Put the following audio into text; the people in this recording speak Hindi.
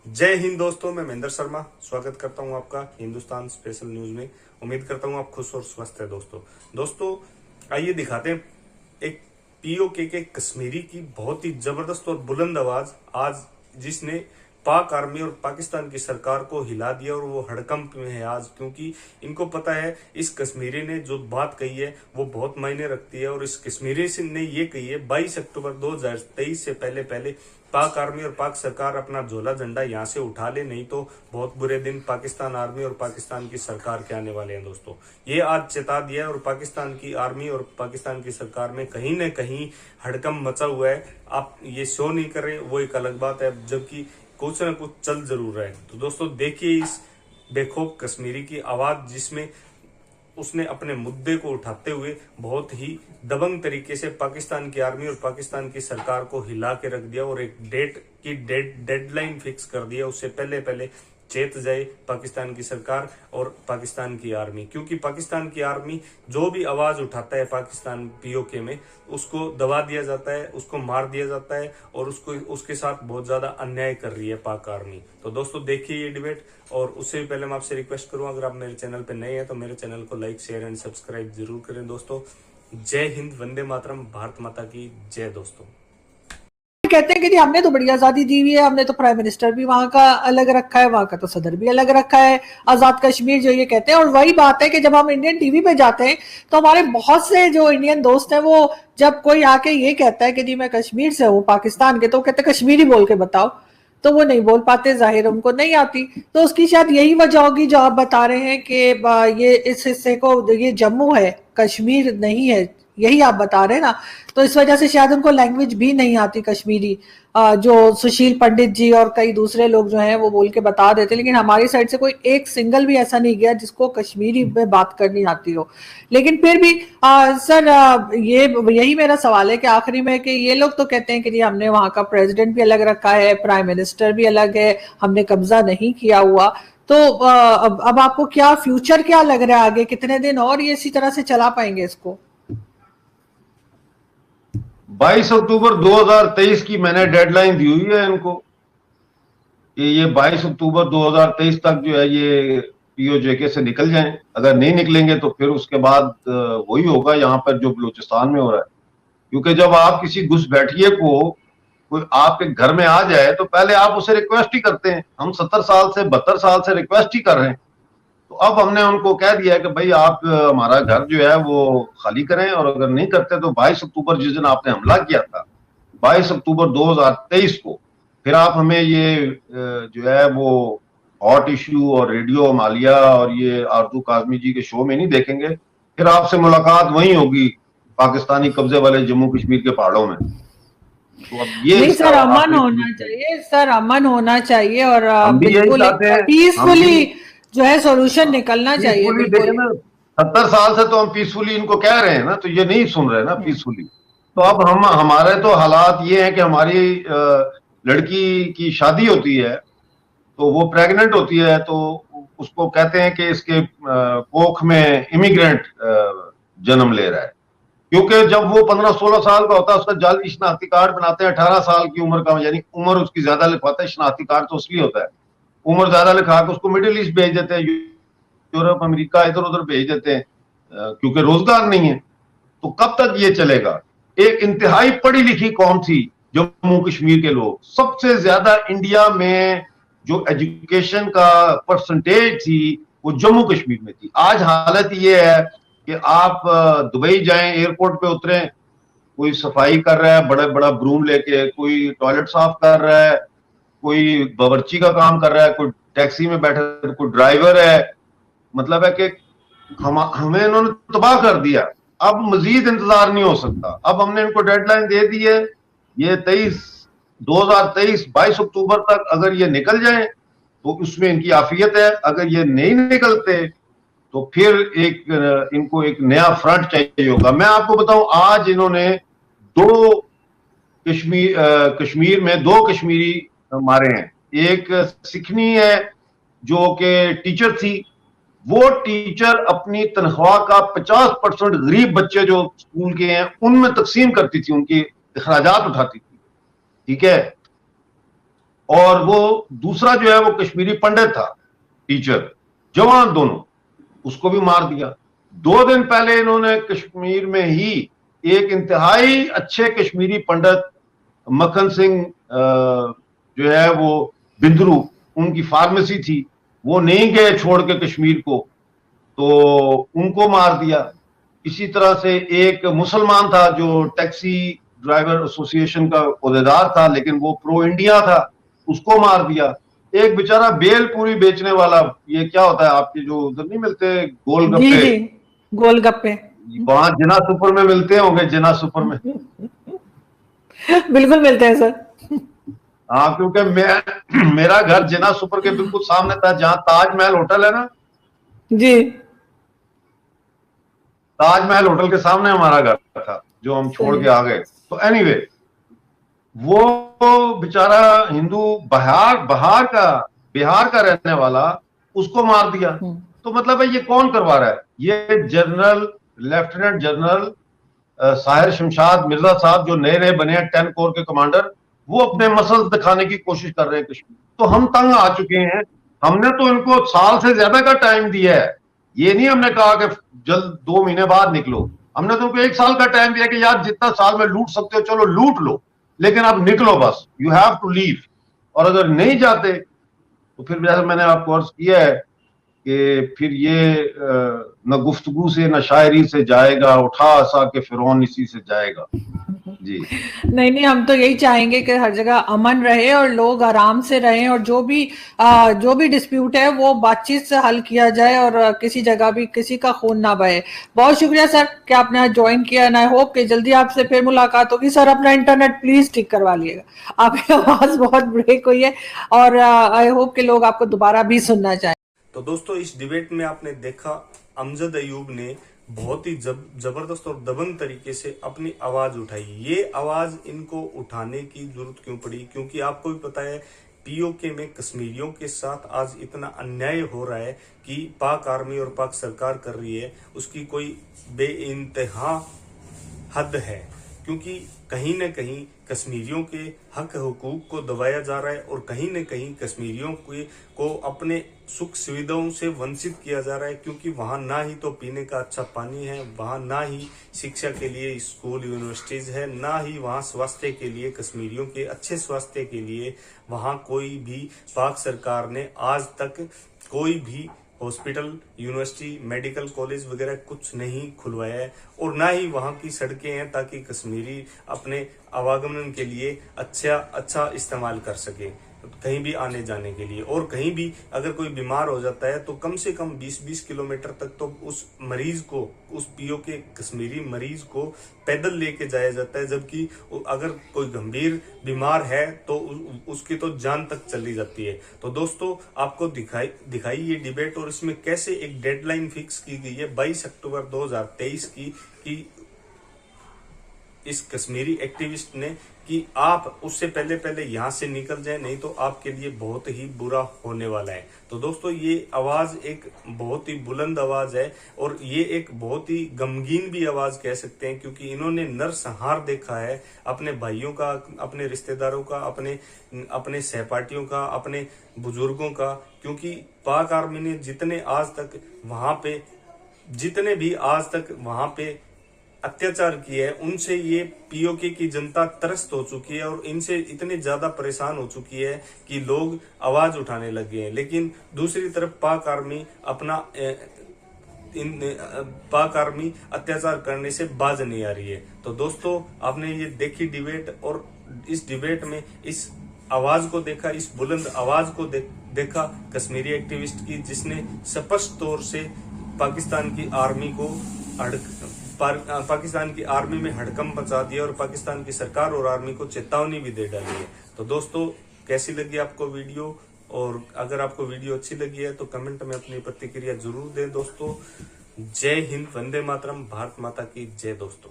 जय हिंद दोस्तों, मैं महेंद्र शर्मा स्वागत करता हूं आपका हिंदुस्तान स्पेशल न्यूज में। उम्मीद करता हूं आप खुश और स्वस्थ है दोस्तों आइए दिखाते हैं एक पीओके के कश्मीरी की बहुत ही जबरदस्त और बुलंद आवाज आज, जिसने पाक आर्मी और पाकिस्तान की सरकार को हिला दिया। और वो हड़कंप में है आज, क्योंकि इनको पता है इस कश्मीरी ने जो बात कही है वो बहुत मायने रखती है। और इस कश्मीरी ने ये कही है 22 अक्टूबर 2023 से पहले पहले पाक आर्मी और पाक सरकार अपना झोला झंडा यहाँ से उठा ले, नहीं तो बहुत बुरे दिन पाकिस्तान आर्मी और पाकिस्तान की सरकार के आने वाले हैं। दोस्तों ये आज चेता दिया है और पाकिस्तान की आर्मी और पाकिस्तान की सरकार में कहीं न कहीं हड़कंप मचा हुआ है। आप ये शो नहीं कर रहे वो एक अलग बात है, जबकि कुछ न कुछ चल जरूर रहा है। तो दोस्तों देखिए इस बेखौफ कश्मीरी की आवाज, जिसमें उसने अपने मुद्दे को उठाते हुए बहुत ही दबंग तरीके से पाकिस्तान की आर्मी और पाकिस्तान की सरकार को हिला के रख दिया और एक डेडलाइन फिक्स कर दिया। उससे पहले पहले चेत जाए पाकिस्तान की सरकार और पाकिस्तान की आर्मी, क्योंकि पाकिस्तान की आर्मी जो भी आवाज उठाता है पाकिस्तान पीओके में, उसको दबा दिया जाता है, उसको मार दिया जाता है और उसको उसके साथ बहुत ज्यादा अन्याय कर रही है पाक आर्मी। तो दोस्तों देखिए ये डिबेट। और उससे भी पहले मैं आपसे रिक्वेस्ट करूं, अगर आप मेरे चैनल पे नए हैं तो मेरे चैनल को लाइक शेयर एंड सब्सक्राइब जरूर करें। दोस्तों जय हिंद, वंदे मातरम, भारत माता की जय। दोस्तों कहते हैं कि जी हमने तो बड़ी आजादी दी हुई है, हमने तो प्राइम मिनिस्टर भी वहां का अलग रखा है, वहां का तो सदर भी अलग रखा है, आजाद कश्मीर जो ये कहते हैं। और वही बात है कि जब हम इंडियन टीवी पे जाते हैं तो हमारे बहुत से जो इंडियन दोस्त हैं, वो जब कोई आके ये कहता है कि जी मैं कश्मीर से हूँ पाकिस्तान के, तो कहते हैं कश्मीरी बोल के बताओ, तो वो नहीं बोल पाते, जाहिर उनको नहीं आती। तो उसकी शायद यही वजह होगी जो आप बता रहे हैं कि ये इस हिस्से को, ये जम्मू है, कश्मीर नहीं है, यही आप बता रहे हैं ना। तो इस वजह से शायद उनको लैंग्वेज भी नहीं आती कश्मीरी, जो सुशील पंडित जी और कई दूसरे लोग जो हैं वो बोल के बता देते, लेकिन हमारी साइड से कोई एक सिंगल भी ऐसा नहीं गया जिसको कश्मीरी में बात करनी आती हो। लेकिन फिर भी सर, ये यही मेरा सवाल है कि आखिरी में, कि ये लोग तो कहते हैं कि जी हमने वहां का प्रेसिडेंट भी अलग रखा है, प्राइम मिनिस्टर भी अलग है, हमने कब्जा नहीं किया हुआ। तो अब आपको क्या फ्यूचर क्या लग रहा है, आगे कितने दिन और ये इसी तरह से चला पाएंगे इसको? 22 अक्टूबर 2023 की मैंने डेडलाइन दी हुई है इनको कि ये 22 अक्टूबर 2023 तक जो है ये पीओजेके से निकल जाएं। अगर नहीं निकलेंगे तो फिर उसके बाद वही होगा यहाँ पर जो बलूचिस्तान में हो रहा है। क्योंकि जब आप किसी घुसपैठिए को कोई आपके घर में आ जाए तो पहले आप उसे रिक्वेस्ट ही करते हैं। हम 70 साल से 72 साल से रिक्वेस्ट ही कर रहे हैं। तो अब हमने उनको कह दिया है कि भाई आप हमारा घर जो है वो खाली करें, और अगर नहीं करते तो 22 अक्टूबर जिस दिन आपने हमला किया था 22 अक्टूबर 2023 को, फिर आप हमें ये जो है वो हॉट इश्यू और रेडियो मालिया और ये आरजू काजमी जी के शो में नहीं देखेंगे। फिर आपसे मुलाकात वहीं होगी पाकिस्तानी कब्जे वाले जम्मू कश्मीर के पहाड़ों में। तो अब ये नहीं इसका सर, अमन होना चाहिए, सर अमन होना चाहिए, और हम भी यही बिल्कुल चाहते हैं। हम भी पीसफुली जो है सॉल्यूशन निकलना चाहिए, पीसफुली देखें बिल्कुल। ना, 70 साल से तो हम पीसफुली इनको कह रहे हैं ना, तो ये नहीं सुन रहे ना पीसफुली। तो अब हम हमारे तो हालात ये हैं कि हमारी लड़की की शादी होती है तो वो प्रेग्नेंट होती है, तो उसको कहते हैं कि इसके कोख में इमिग्रेंट जन्म ले रहा है। क्योंकि जब वो 15-16 साल का होता है उसका जाली शनाख्ती कार्ड बनाते हैं 18 साल की उम्र का, यानी उम्र उसकी ज्यादा लिखवाते हैं। शनाख्ती कार्ड तो उसलिए होता है, उम्र ज्यादा लिखा के उसको मिडिल ईस्ट भेज देते हैं, यूरोप अमेरिका इधर उधर भेज देते हैं, क्योंकि रोजगार नहीं है। तो कब तक ये चलेगा? एक इंतहाई पढ़ी लिखी कौम थी जम्मू कश्मीर के लोग, सबसे ज्यादा इंडिया में जो एजुकेशन का परसेंटेज थी वो जम्मू कश्मीर में थी। आज हालत ये है कि आप दुबई जाएं, एयरपोर्ट पे उतरें, कोई सफाई कर रहा है बड़ा बड़ा ब्रूम लेके, कोई टॉयलेट साफ कर रहा है, कोई बावर्ची का काम कर रहा है, कोई टैक्सी में बैठा, कोई ड्राइवर है। मतलब है कि हमें इन्होंने तबाह कर दिया। अब मजीद इंतजार नहीं हो सकता। अब हमने इनको डेडलाइन दे दी है, ये 2023 22 अक्टूबर तक अगर ये निकल जाए तो उसमें इनकी आफियत है। अगर ये नहीं निकलते तो फिर इनको एक नया फ्रंट चाहिए होगा। मैं आपको बताऊं, आज इन्होंने कश्मीर में दो कश्मीरी मारे हैं। एक सिखनी है जो कि टीचर थी, वो टीचर अपनी तनख्वाह का 50% गरीब बच्चे जो स्कूल के हैं उनमें तकसीम करती थी, उनकी अखराजात उठाती थी। ठीक है, और वो दूसरा जो है वो कश्मीरी पंडित था, टीचर, जवान दोनों, उसको भी मार दिया। 2 दिन पहले इन्होंने कश्मीर में ही एक इंतहाई अच्छे कश्मीरी पंडित मक्खन सिंह जो है वो बिंद्रू, उनकी फार्मेसी थी, वो नहीं गए छोड़ के कश्मीर को, तो उनको मार दिया। इसी तरह से एक मुसलमान था जो टैक्सी ड्राइवर एसोसिएशन का ओहदेदार था, लेकिन वो प्रो इंडिया था, उसको मार दिया। एक बेचारा बेलपूरी बेचने वाला, ये क्या होता है आपके जो उधर नहीं मिलते जी गोलगप्पे, जी, गोलगप्पे वहां जिना सुपर में मिलते होंगे, जिना सुपर में। बिल्कुल मिलते हैं सर। हाँ, क्योंकि मेरा घर जिना सुपर के बिल्कुल सामने था, जहां ताजमहल होटल है ना, जी ताजमहल होटल के सामने हमारा घर था, जो हम छोड़ के आ गए। तो एनीवे, वो बेचारा हिंदू बिहार का रहने वाला, उसको मार दिया। तो मतलब है ये कौन करवा रहा है? ये general, lieutenant general Sahir Shamshad Mirza साहब, जो नए नए बने हैं 10 कोर के कमांडर, वो अपने मसल दिखाने की कोशिश कर रहे हैं कश्मीर। तो हम तंग आ चुके हैं। हमने तो इनको साल से ज्यादा का टाइम दिया है। ये नहीं हमने कहा कि जल्द 2 महीने बाद निकलो, हमने तो उनको 1 साल का टाइम दिया कि यार जितना साल में लूट सकते हो चलो लूट लो, लेकिन अब निकलो, बस यू हैव टू लीव। और अगर नहीं जाते तो फिर जैसे मैंने आपको अर्ज किया है कि फिर ये न गुफ्तगू से न शायरी से जाएगा, उठा सा के फिरौन इसी से जाएगा। जी नहीं नहीं, हम तो यही चाहेंगे कि हर जगह अमन रहे और लोग आराम से रहें, और जो भी डिस्प्यूट है वो बातचीत से हल किया जाए, और किसी जगह भी किसी का खून ना बहे। बहुत शुक्रिया सर कि आपने आज ज्वाइन किया, एंड आई होप कि जल्दी आपसे फिर मुलाकात होगी। सर अपना इंटरनेट प्लीज ठीक करवा लिएगा, आपकी आवाज बहुत ब्रेक हुई है, और आई होप कि लोग आपको दोबारा भी सुनना चाहें। तो दोस्तों, इस डिबेट में आपने देखा अमजद अयूब ने बहुत ही जबरदस्त और दबंग तरीके से अपनी आवाज उठाई। ये आवाज इनको उठाने की जरूरत क्यों पड़ी? क्योंकि आपको भी पता है पीओके में कश्मीरियों के साथ आज इतना अन्याय हो रहा है कि पाक आर्मी और पाक सरकार कर रही है, उसकी कोई बेइंतहा हद है। क्योंकि कहीं न कहीं कश्मीरियों के हक हुकूक को दबाया जा रहा है, और कहीं न कहीं कश्मीरियों को अपने सुख सुविधाओं से वंचित किया जा रहा है। क्योंकि वहां ना ही तो पीने का अच्छा पानी है, वहां ना ही शिक्षा के लिए स्कूल यूनिवर्सिटीज है, ना ही वहां स्वास्थ्य के लिए, कश्मीरियों के अच्छे स्वास्थ्य के लिए वहां कोई भी पाक सरकार ने आज तक कोई भी हॉस्पिटल, यूनिवर्सिटी, मेडिकल कॉलेज वगैरह कुछ नहीं खुलवाया है, और ना ही वहां की सड़कें हैं ताकि कश्मीरी अपने आवागमन के लिए अच्छा इस्तेमाल कर सके, कहीं भी आने जाने के लिए। और कहीं भी अगर कोई बीमार हो जाता है तो कम से कम 20-20 किलोमीटर तक तो उस मरीज को, उस पीओके कश्मीरी मरीज को पैदल लेके जाया जाता है, जबकि अगर कोई गंभीर बीमार है तो उसकी तो जान तक चली जाती है। तो दोस्तों, आपको दिखाई ये डिबेट, और इसमें कैसे एक डेडलाइन फिक्स की गई है 22 अक्टूबर 2023 की इस कश्मीरी एक्टिविस्ट ने, कि आप उससे पहले यहां से निकल जाएं, नहीं तो आपके लिए बहुत ही बुरा होने वाला है। तो दोस्तों, ये आवाज एक बहुत ही बुलंद आवाज है, और ये एक बहुत ही गमगीन भी आवाज कह सकते हैं, क्योंकि इन्होंने नरसंहार देखा है अपने भाइयों का, अपने रिश्तेदारों का, अपने सहपाठियों का, अपने बुजुर्गों का। क्योंकि पाक आर्मी ने जितने भी आज तक वहां पे अत्याचार किए हैं, उनसे ये पीओके की जनता त्रस्त हो चुकी है, और इनसे इतने ज्यादा परेशान हो चुकी है कि लोग आवाज उठाने लगे हैं। लेकिन दूसरी तरफ पाक आर्मी अत्याचार करने से बाज नहीं आ रही है। तो दोस्तों, आपने ये देखी डिबेट, और इस डिबेट में इस आवाज को देखा, इस बुलंद आवाज को देखा कश्मीरी एक्टिविस्ट की, जिसने स्पष्ट तौर से पाकिस्तान की आर्मी में हड़कंप मचा दिया, और पाकिस्तान की सरकार और आर्मी को चेतावनी भी दे डाली है। तो दोस्तों, कैसी लगी आपको वीडियो? और अगर आपको वीडियो अच्छी लगी है तो कमेंट में अपनी प्रतिक्रिया जरूर दें दोस्तों। जय हिंद, वंदे मातरम, भारत माता की जय दोस्तों।